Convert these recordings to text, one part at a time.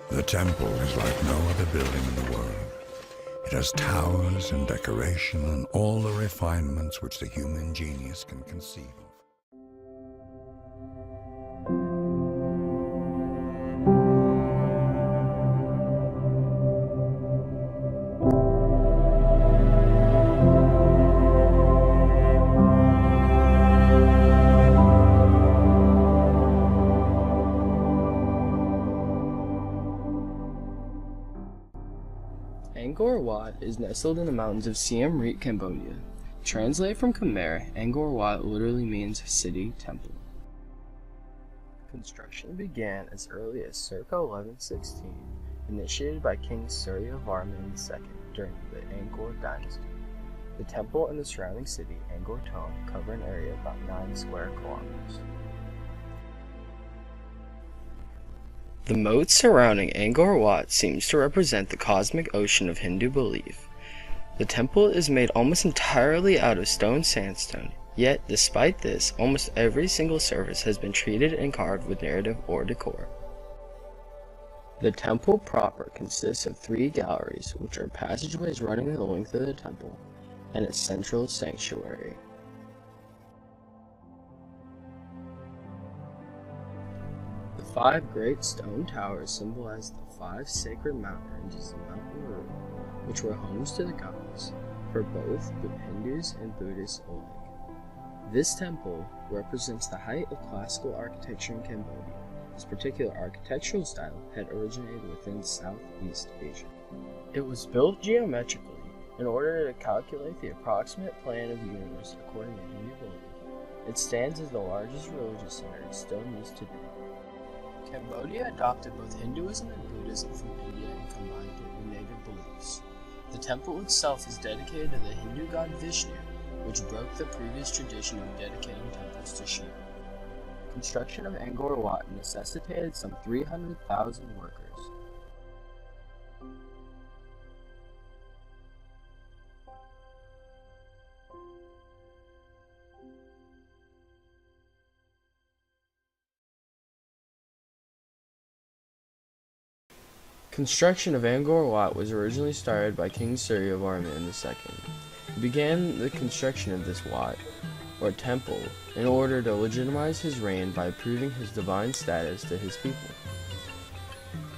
The temple is like no other building in the world. It has towers and decoration and all the refinements which the human genius can conceive of. Angkor Wat is nestled in the mountains of Siem Reap, Cambodia. Translated from Khmer, Angkor Wat literally means city temple. Construction began as early as circa 1116, initiated by King Suryavarman II during the Angkor dynasty. The temple and the surrounding city, Angkor Thom, cover an area of about 9 square kilometers. The moat surrounding Angkor Wat seems to represent the cosmic ocean of Hindu belief. The temple is made almost entirely out of stone sandstone, yet despite this, almost every single surface has been treated and carved with narrative or decor. The temple proper consists of 3 galleries, which are passageways running the length of the temple, and a central sanctuary. The 5 great stone towers symbolize the 5 sacred mountain ranges of Mount Meru, which were homes to the gods for both the Hindus and Buddhists alike. This temple represents the height of classical architecture in Cambodia. This particular architectural style had originated within Southeast Asia. It was built geometrically in order to calculate the approximate plan of the universe according to Hindu belief. It stands as the largest religious center still used today. Cambodia adopted both Hinduism and Buddhism from India and combined it with native beliefs. The temple itself is dedicated to the Hindu god Vishnu, which broke the previous tradition of dedicating temples to Shiva. Construction of Angkor Wat necessitated some 300,000 workers. Construction of Angkor Wat was originally started by King Suryavarman II. He began the construction of this Wat, or temple, in order to legitimize his reign by proving his divine status to his people.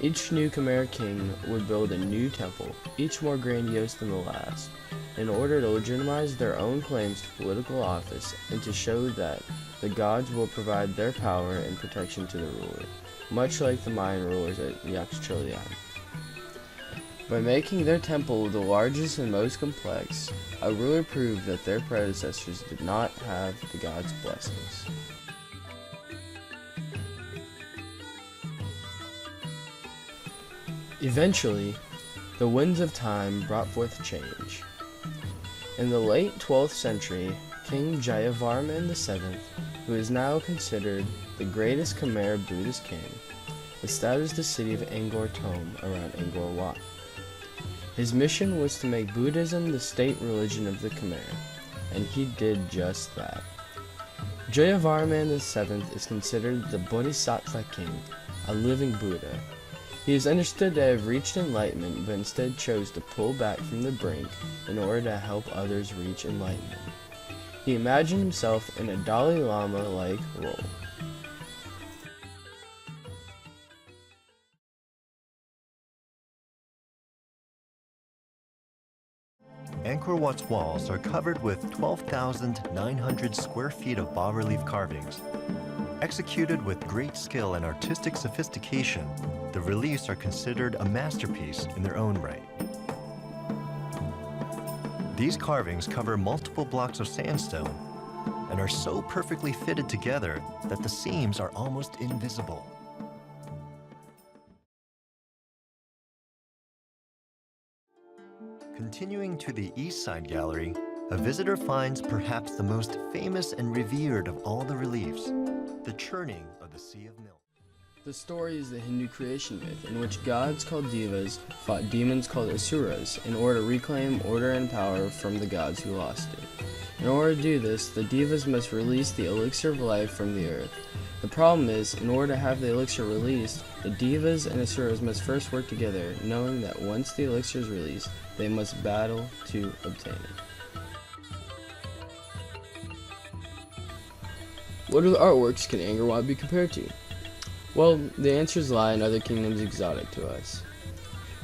Each new Khmer king would build a new temple, each more grandiose than the last, in order to legitimize their own claims to political office and to show that the gods will provide their power and protection to the ruler, much like the Mayan rulers at Yaxchilian. By making their temple the largest and most complex, a ruler proved that their predecessors did not have the gods' blessings. Eventually, the winds of time brought forth change. In the late 12th century, King Jayavarman VII, who is now considered the greatest Khmer Buddhist king, established the city of Angkor Thom around Angkor Wat. His mission was to make Buddhism the state religion of the Khmer, and he did just that. Jayavarman VII is considered the Bodhisattva king, a living Buddha. He is understood to have reached enlightenment, but instead chose to pull back from the brink in order to help others reach enlightenment. He imagined himself in a Dalai Lama-like role. Angkor Wat's walls are covered with 12,900 square feet of bas-relief carvings. Executed with great skill and artistic sophistication, the reliefs are considered a masterpiece in their own right. These carvings cover multiple blocks of sandstone and are so perfectly fitted together that the seams are almost invisible. Continuing to the East Side Gallery, a visitor finds perhaps the most famous and revered of all the reliefs, the churning of the Sea of Milk. The story is the Hindu creation myth, in which gods called devas fought demons called asuras in order to reclaim order and power from the gods who lost it. In order to do this, the devas must release the elixir of life from the earth. The problem is, in order to have the elixir released, the devas and asuras must first work together, knowing that once the elixir is released, they must battle to obtain it. What other artworks can Angkor Wat be compared to? Well, the answers lie in other kingdoms exotic to us.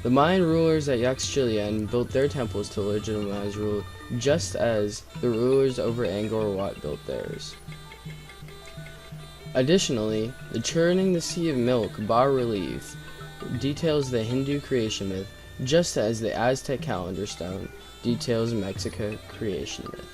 The Mayan rulers at Yaxchilian built their temples to legitimize rule, just as the rulers over Angkor Wat built theirs. Additionally, the churning the sea of milk bas-relief details the Hindu creation myth, just as the Aztec calendar stone details Mexico creation myth.